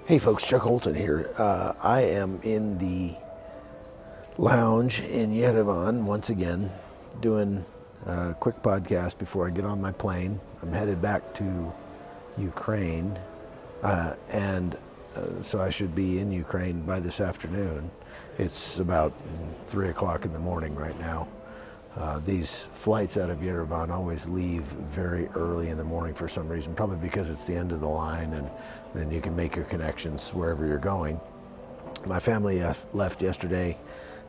Hey folks, Chuck Holton here. I am in the lounge in Yerevan once again, doing a quick podcast before I get on my plane. I'm headed back to Ukraine, so I should be in Ukraine by this afternoon. It's about 3 o'clock in the morning right now. These flights out of Yerevan always leave very early in the morning for some reason, probably because it's the end of the line and then you can make your connections wherever you're going. My family left yesterday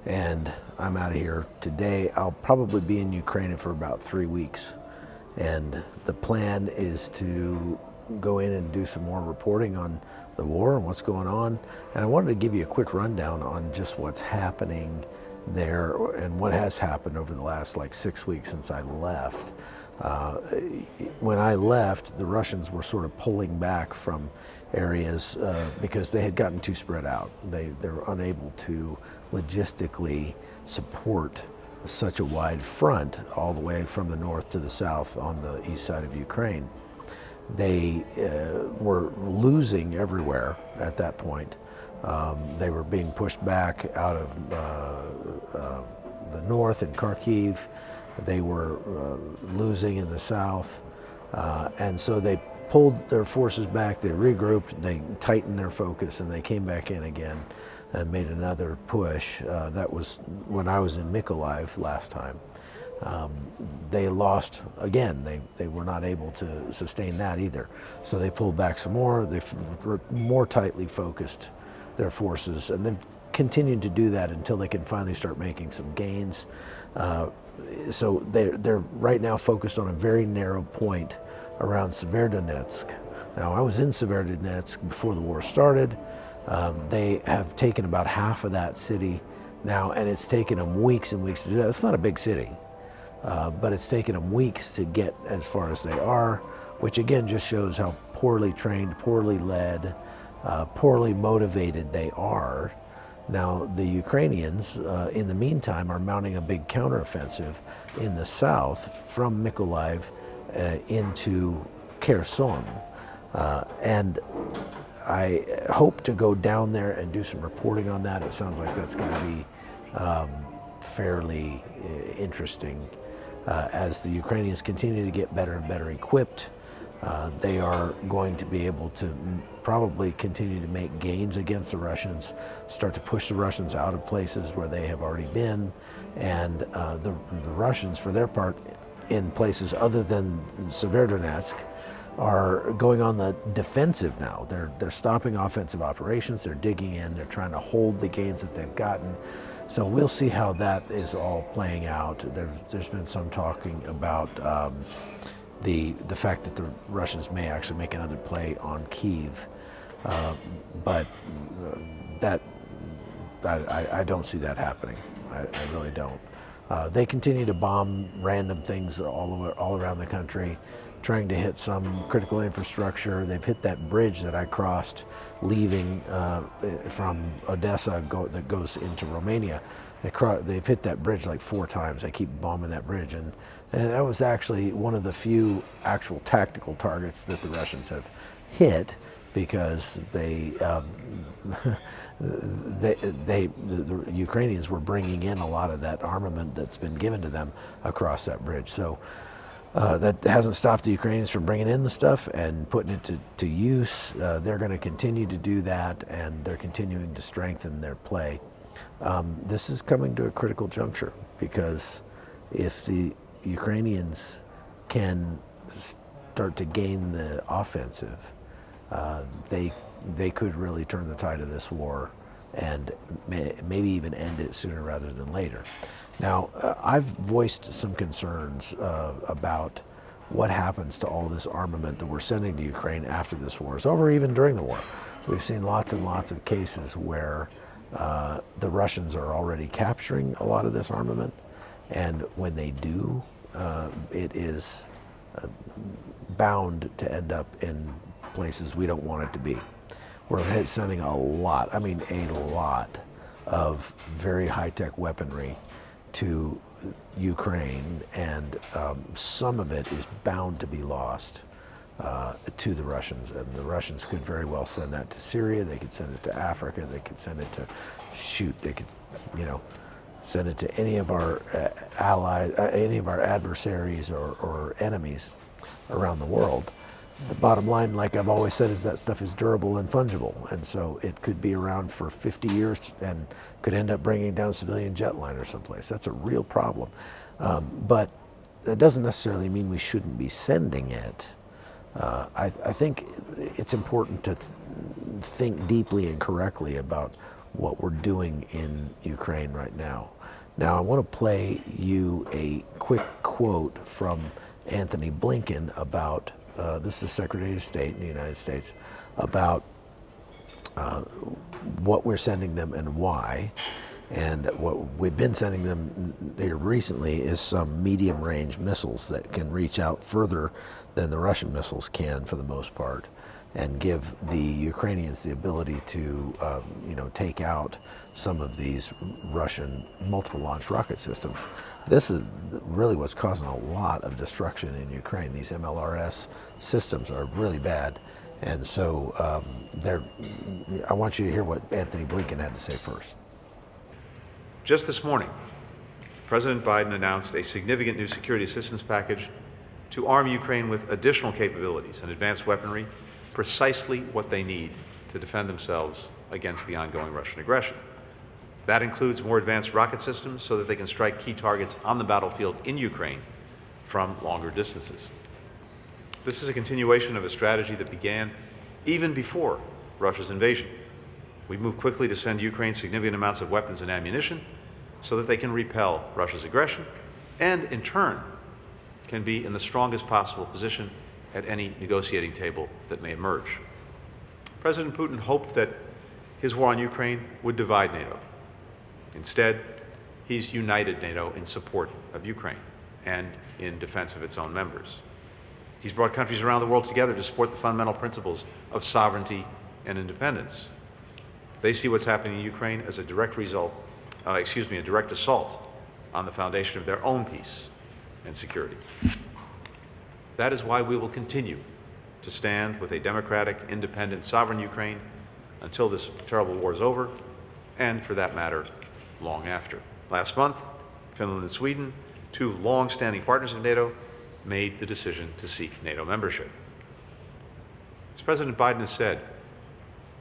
and I'm out of here today. I'll probably be in Ukraine for about 3 weeks. And the plan is to go in and do some more reporting on the war and what's going on. And I wanted to give you a quick rundown on just what's happening there and what has happened over the last 6 weeks since I left. When I left, the Russians were sort of pulling back from areas because they had gotten too spread out. They were unable to logistically support such a wide front all the way from the north to the south on the east side of Ukraine. They were losing everywhere at that point. They were being pushed back out of the north in Kharkiv. They were losing in the south. And so they pulled their forces back, they regrouped, they tightened their focus, and they came back in again and made another push. That was when I was in Mykolaiv last time. They lost again. They were not able to sustain that either. So they pulled back some more. They more tightly focused their forces, and they've continued to do that until they can finally start making some gains. So they're right now focused on a very narrow point around Severodonetsk. Now, I was in Severodonetsk before the war started. They have taken about half of that city now, and it's taken them weeks and weeks to do that. It's not a big city, but it's taken them weeks to get as far as they are, which again just shows how poorly trained, poorly led, poorly motivated they are. Now, the Ukrainians, in the meantime, are mounting a big counteroffensive in the south from Mykolaiv into Kherson. And I hope to go down there and do some reporting on that. It sounds like that's going to be fairly interesting as the Ukrainians continue to get better and better equipped. They are going to be able to probably continue to make gains against the Russians, start to push the Russians out of places where they have already been, and the Russians, for their part, in places other than Severodonetsk, are going on the defensive now. They're stopping offensive operations, they're digging in, they're trying to hold the gains that they've gotten. So we'll see how that is all playing out. There's been some talking about the fact that the Russians may actually make another play on Kyiv, but I don't see that happening. I really don't. They continue to bomb random things all around the country, trying to hit some critical infrastructure. They've hit that bridge that I crossed leaving from Odessa that goes into Romania. They've hit that bridge like 4 times. They keep bombing that bridge, and that was actually one of the few actual tactical targets that the Russians have hit, because the Ukrainians were bringing in a lot of that armament that's been given to them across that bridge. So that hasn't stopped the Ukrainians from bringing in the stuff and putting it to use. They're going to continue to do that, and they're continuing to strengthen their play. This is coming to a critical juncture, because if the Ukrainians can start to gain the offensive, they could really turn the tide of this war and maybe even end it sooner rather than later. Now, I've voiced some concerns about what happens to all this armament that we're sending to Ukraine after this war is over, even during the war. We've seen lots and lots of cases where the Russians are already capturing a lot of this armament, and when they do, it is bound to end up in places we don't want it to be. We're sending a lot of very high-tech weaponry to Ukraine, and some of it is bound to be lost to the Russians, and the Russians could very well send that to Syria. They could send it to Africa. They could send it to They could, send it to any of our allies, any of our adversaries or enemies around the world. The bottom line, like I've always said, is that stuff is durable and fungible, and so it could be around for 50 years and could end up bringing down civilian jetliners someplace. That's a real problem, but that doesn't necessarily mean we shouldn't be sending it. I think it's important to think deeply and correctly about what we're doing in Ukraine right now. Now, I want to play you a quick quote from Anthony Blinken about, this is Secretary of State in the United States, about what we're sending them and why. And what we've been sending them here recently is some medium-range missiles that can reach out further than the Russian missiles can, for the most part, and give the Ukrainians the ability to, take out some of these Russian multiple-launch rocket systems. This is really what's causing a lot of destruction in Ukraine. These MLRS systems are really bad, and so I want you to hear what Anthony Blinken had to say first. Just this morning, President Biden announced a significant new security assistance package to arm Ukraine with additional capabilities and advanced weaponry, precisely what they need to defend themselves against the ongoing Russian aggression. That includes more advanced rocket systems so that they can strike key targets on the battlefield in Ukraine from longer distances. This is a continuation of a strategy that began even before Russia's invasion. We moved quickly to send Ukraine significant amounts of weapons and ammunition so that they can repel Russia's aggression and, in turn, can be in the strongest possible position at any negotiating table that may emerge. President Putin hoped that his war on Ukraine would divide NATO. Instead, he's united NATO in support of Ukraine and in defense of its own members. He's brought countries around the world together to support the fundamental principles of sovereignty and independence. They see what's happening in Ukraine as a direct assault on the foundation of their own peace and security. That is why we will continue to stand with a democratic, independent, sovereign Ukraine until this terrible war is over, and for that matter, long after. Last month, Finland and Sweden, two long-standing partners of NATO, made the decision to seek NATO membership. As President Biden has said,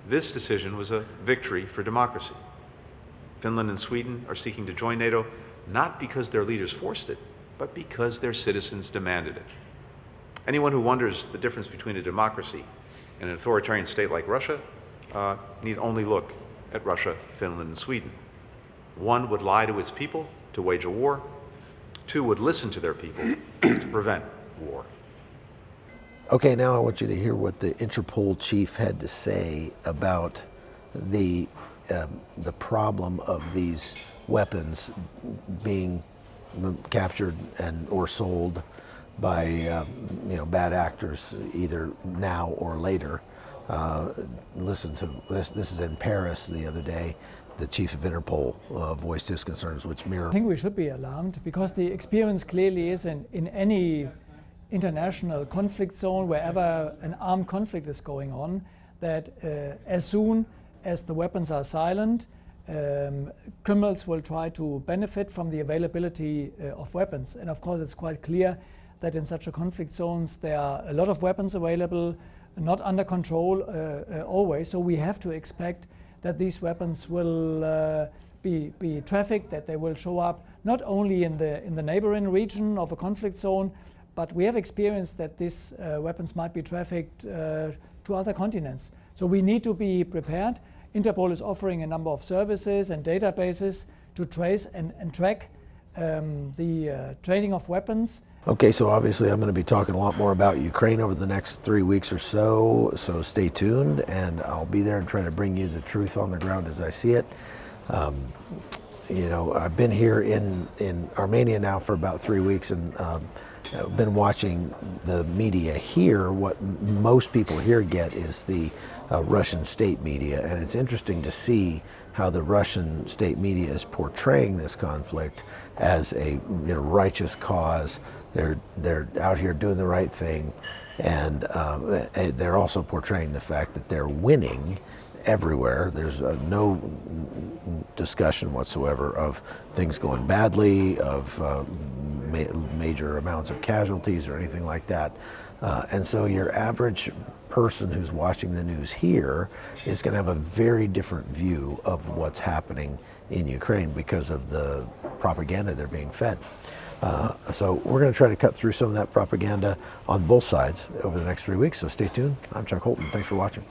this decision was a victory for democracy. Finland and Sweden are seeking to join NATO not because their leaders forced it, but because their citizens demanded it. Anyone who wonders the difference between a democracy and an authoritarian state like Russia need only look at Russia, Finland, and Sweden. One would lie to its people to wage a war. Two would listen to their people to prevent war. Okay, now I want you to hear what the Interpol chief had to say about the problem of these weapons being captured or sold by bad actors, either now or later. Listen to this. This is in Paris the other day. The chief of Interpol voiced his concerns, which mirror. I think we should be alarmed because the experience clearly is in any international conflict zone, wherever an armed conflict is going on, that as soon as the weapons are silent, criminals will try to benefit from the availability of weapons. And of course, it's quite clear that in such a conflict zones, there are a lot of weapons available, not under control always. So we have to expect that these weapons will be trafficked, that they will show up not only in the neighboring region of a conflict zone, but we have experienced that these weapons might be trafficked to other continents. So we need to be prepared. Interpol is offering a number of services and databases to trace and track the trading of weapons. Okay, so obviously I'm going to be talking a lot more about Ukraine over the next 3 weeks or so stay tuned, and I'll be there and try to bring you the truth on the ground as I see it. I've been here in Armenia now for about 3 weeks, and I've been watching the media here. What most people here get is the Russian state media, and it's interesting to see how the Russian state media is portraying this conflict as a righteous cause. They're out here doing the right thing, And they're also portraying the fact that they're winning everywhere. There's no discussion whatsoever of things going badly, of major amounts of casualties or anything like that. And so your average person who's watching the news here is going to have a very different view of what's happening in Ukraine because of the propaganda they're being fed. So we're going to try to cut through some of that propaganda on both sides over the next 3 weeks. So stay tuned. I'm Chuck Holton. Thanks for watching.